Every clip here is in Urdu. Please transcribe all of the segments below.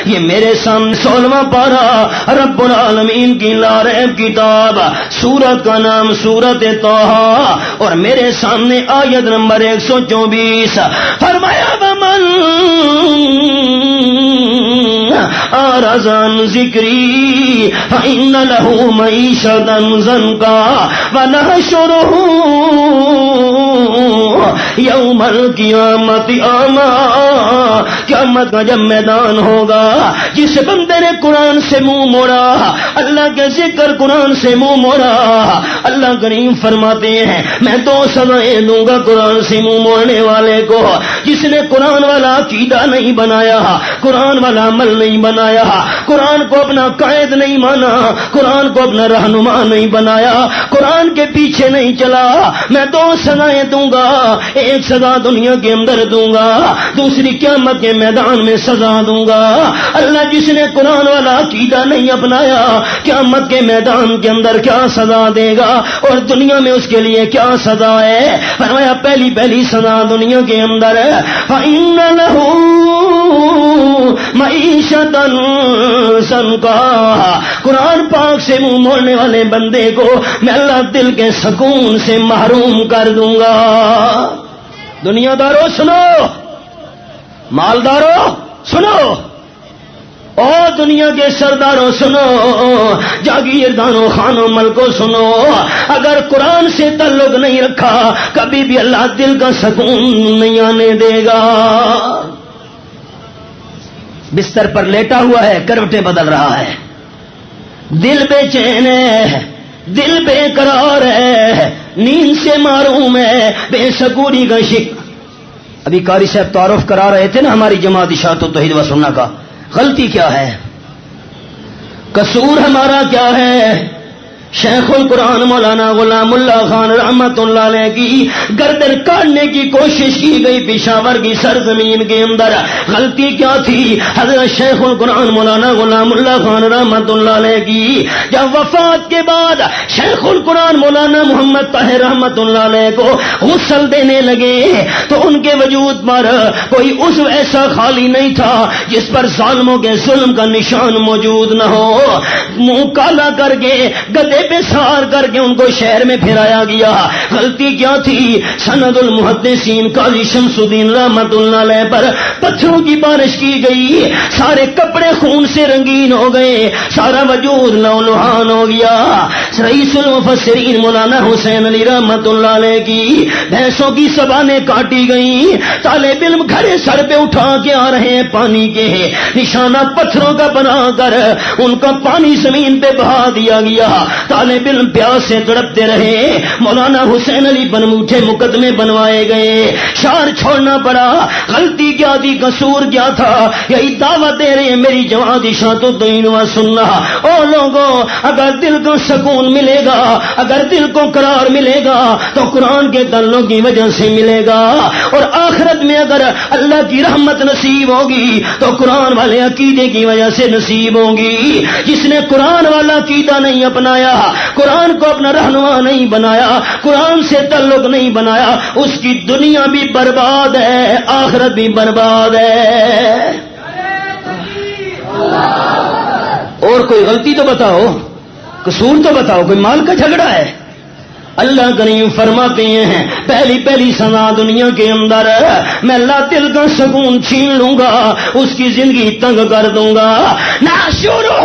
یہ میرے سامنے 16واں پارہ رب العالمین کی لاریب کتاب، سورت کا نام سورت طٰہٰ، اور میرے سامنے آیت نمبر 124 فرمایا ومن اعرض عن ذکری فإن له معیشة ضنکا ونحشرہ یوم القیامت اعمیٰ۔ قیامت کا جب میدان ہوگا، جس بندے نے قرآن سے منہ موڑا، اللہ کے ذکر قرآن سے منہ موڑا، اللہ کریم فرماتے ہیں میں 2 سزائیں دوں گا قرآن سے منہ موڑنے والے کو۔ جس نے قرآن والا عقیدہ نہیں بنایا، قرآن والا عمل نہیں بنایا، قرآن کو اپنا قائد نہیں مانا، قرآن کو اپنا رہنما نہیں بنایا، قرآن کے پیچھے نہیں چلا، میں 2 سزائیں دوں گا۔ ایک سزا دنیا کے اندر دوں گا، دوسری قیامت کے میدان میں سزا دوں گا۔ اللہ جس نے قرآن والا عقیدہ نہیں اپنایا، قیامت کے میدان کے اندر کیا سزا دے گا اور دنیا میں اس کے لیے کیا سزا ہے؟ فرمایا پہلی سزا دنیا کے اندر فإن له معیشة ضنکا، قرآن پاک سے منہ موڑنے والے بندے کو میں اللہ دل کے سکون سے محروم کر دوں گا۔ دنیا دارو سنو، مالدارو سنو، اور دنیا کے سرداروں سنو، جاگیرداروں خانوں ملکوں سنو، اگر قرآن سے تعلق نہیں رکھا کبھی بھی اللہ دل کا سکون نہیں آنے دے گا۔ بستر پر لیٹا ہوا ہے، کروٹیں بدل رہا ہے، دل بے چین ہے، دل بے قرار ہے، نیند سے محروم ہے، بے سکونی کا شکار۔ ابھی قاری صاحب تعارف کرا رہے تھے نا ہماری جماعت اشاعت و توحید و سنہ کا، غلطی کیا ہے، قصور ہمارا کیا ہے؟ شیخ القرآن مولانا غلام اللہ خان رحمت اللہ علیہ کی گردن کاٹنے کی کوشش کی گئی پشاور کی سرزمین کے اندر، غلطی کیا تھی؟ حضرت شیخ القرآن مولانا غلام اللہ خان رحمت اللہ علیہ کی جب وفات کے بعد شیخ القرآن مولانا محمد طاہر رحمت اللہ علیہ کو غسل دینے لگے تو ان کے وجود پر کوئی عضو ایسا خالی نہیں تھا جس پر ظالموں کے ظلم کا نشان موجود نہ ہو۔ منہ کالا کر کے گدے پہ سوار کر کے ان کو شہر میں پھرایا گیا۔ غلطی کیا تھی؟ سند المحدثین قاضی شمس الدین رحمت اللہ علیہ پر پتھروں کی بارش کی گئی، سارے کپڑے خون سے رنگین ہو گئے، سارا وجود لولہان ہو گیا۔ رئیس المفسرین مولانا حسین علی رحمت اللہ علیہ کی بھینسوں کی زبانیں کاٹی گئیں، طالب علم گھڑے سر پہ اٹھا کے آ رہے ہیں پانی کے، نشانہ پتھروں کا بنا کر ان کا پانی زمین پہ بہا دیا گیا۔ طالب علم پیاس سے تڑپتے رہے، مولانا حسین علی بنموٹھے مقدمے بنوائے گئے، شہر چھوڑنا پڑا۔ غلطی کیا تھی؟ قصور کیا تھا؟ یہی دعوت دے رہے ہیں میری جماعت اشاعت و توحید و سنہ، او لوگوں اگر دل کو سکون ملے گا، اگر دل کو قرار ملے گا تو قرآن کے تعلق کی وجہ سے ملے گا، اور آخرت میں اگر اللہ کی رحمت نصیب ہوگی تو قرآن والے عقیدے کی وجہ سے نصیب ہوگی۔ جس نے قرآن والا عقیدہ نہیں اپنایا، قرآن کو اپنا رہنما نہیں بنایا، قرآن سے تعلق نہیں بنایا، اس کی دنیا بھی برباد ہے، آخرت بھی برباد ہے۔ اور کوئی غلطی تو بتاؤ، قصور تو بتاؤ، کوئی مال کا جھگڑا ہے؟ اللہ کریم فرماتے ہیں پہلی سزا دنیا کے اندر میں اللہ دل کا سکون چھین لوں گا، اس کی زندگی تنگ کر دوں گا۔ ناشرہ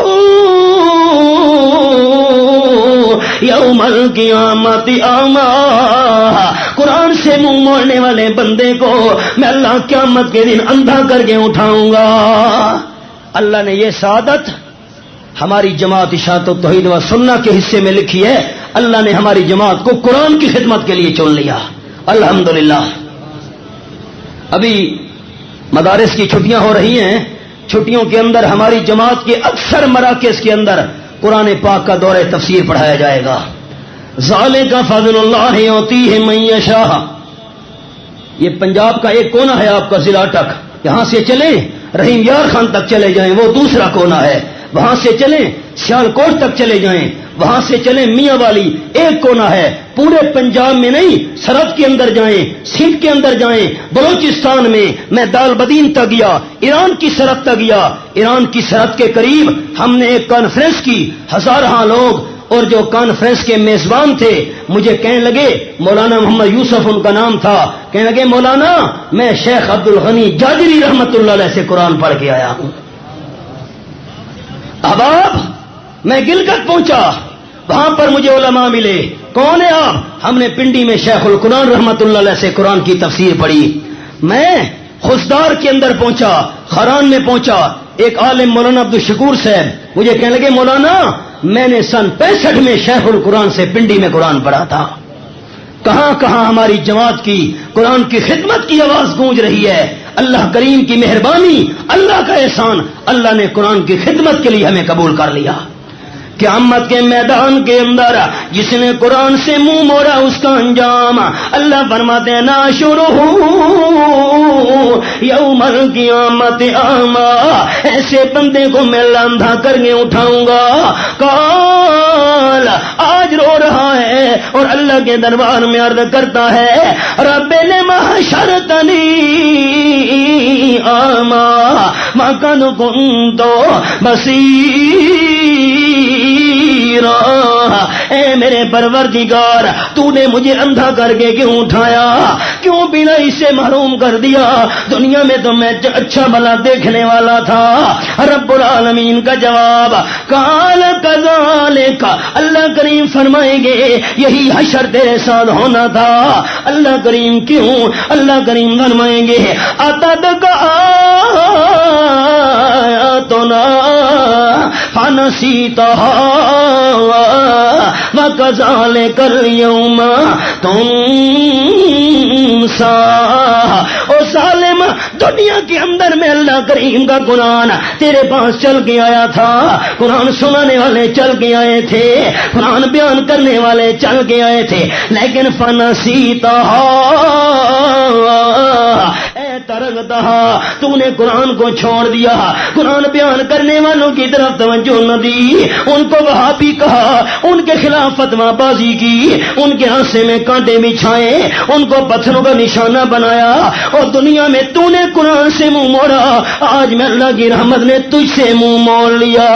یوم القیامت اعمیٰ، قرآن سے منہ موڑنے والے بندے کو میں اللہ قیامت کے دن اندھا کر کے اٹھاؤں گا۔ اللہ نے یہ سعادت ہماری جماعت اشاعت و توحید و سنہ کے حصے میں لکھی ہے۔ اللہ نے ہماری جماعت کو قرآن کی خدمت کے لیے چن لیا، الحمدللہ۔ ابھی مدارس کی چھٹیاں ہو رہی ہیں، چھٹیوں کے اندر ہماری جماعت کے اکثر مراکز کے اندر قرآن پاک کا دورہ تفسیر پڑھایا جائے گا۔ ذالک فضل اللہ یؤتیہ من یشاء، یہ پنجاب کا ایک کونا ہے آپ کا ضلع اٹک، یہاں سے چلیں رحیم یار خان تک چلے جائیں وہ دوسرا کونا ہے، وہاں سے چلیں سیال کوٹ تک چلے جائیں وہاں سے چلے میاں والی ایک کونا ہے، پورے پنجاب میں نہیں، سرحد کے اندر جائیں، سندھ کے اندر جائیں، بلوچستان میں دال بدین تک گیا، ایران کی سرحد تک گیا، ایران کی سرحد کے قریب ہم نے ایک کانفرنس کی، ہزارہ لوگ، اور جو کانفرنس کے میزبان تھے مجھے کہنے لگے، مولانا محمد یوسف ان کا نام تھا، کہنے لگے مولانا میں شیخ عبد الغنی جاجری رحمت اللہ علیہ سے قرآن پڑھ کے آیا ہوں۔ احباب میں گلگت پہنچا، وہاں پر مجھے علماء ملے، کون ہے آپ؟ ہم نے پنڈی میں شیخ القرآن رحمت اللہ علیہ سے قرآن کی تفسیر پڑھی۔ میں خزدار کے اندر پہنچا، خران میں پہنچا، ایک عالم مولانا عبد الشکور صاحب مجھے کہنے لگے مولانا میں نے سن 65 میں شیخ القرآن سے پنڈی میں قرآن پڑھا تھا۔ کہاں کہاں ہماری جماعت کی قرآن کی خدمت کی آواز گونج رہی ہے۔ اللہ کریم کی مہربانی، اللہ کا احسان، اللہ نے قرآن کی خدمت کے لیے ہمیں قبول کر لیا۔ قیامت کے میدان کے اندر جس نے قرآن سے منہ موڑا اس کا انجام اللہ فرماتے ہیں ناشرہ یوم القیامت اعمی، ایسے بندے کو میں اندھا کر کے اٹھاؤں گا، قال آج رو رہا ہے اور اللہ کے دربار میں عرض کرتا ہے رب لما حشرتنی اعمی وقد كنت بصیرا، اے میرے پروردگار تو نے مجھے اندھا کر کے کیوں اٹھایا، کیوں بنا اسے محروم کر دیا؟ دنیا میں تو میں اچھا بھلا دیکھنے والا تھا۔ رب العالمین کا جواب قال کذالک، اللہ کریم فرمائیں گے یہی حشر تیرے ساتھ ہونا تھا۔ اللہ کریم کیوں؟ اللہ کریم فرمائیں گے اتدک آیاتنا فنسیتہا وَكَذَلِكَ الْيَوْمَ تُنسَى۔ او ظالم، دنیا کے اندر میں اللہ کریم کا قرآن تیرے پاس چل کے آیا تھا، قرآن سنانے والے چل کے آئے تھے، قرآن بیان کرنے والے چل کے آئے تھے، لیکن فَنَسِيتَهَا، اے ترکتہا، تو نے قرآن کو چھوڑ دیا، قرآن بیان کرنے والوں کی طرف توجہ نہ دی، ان کو وہابی کہا، ان کے خلاف فتویٰ بازی کی، ان کے راستے میں کانٹے بچھائے، ان کو پتھروں کا نشانہ بنایا، اور دنیا میں تو نے قرآن سے منہ موڑا، آج میں اللہ کی رحمت نے تجھ سے منہ موڑ لیا۔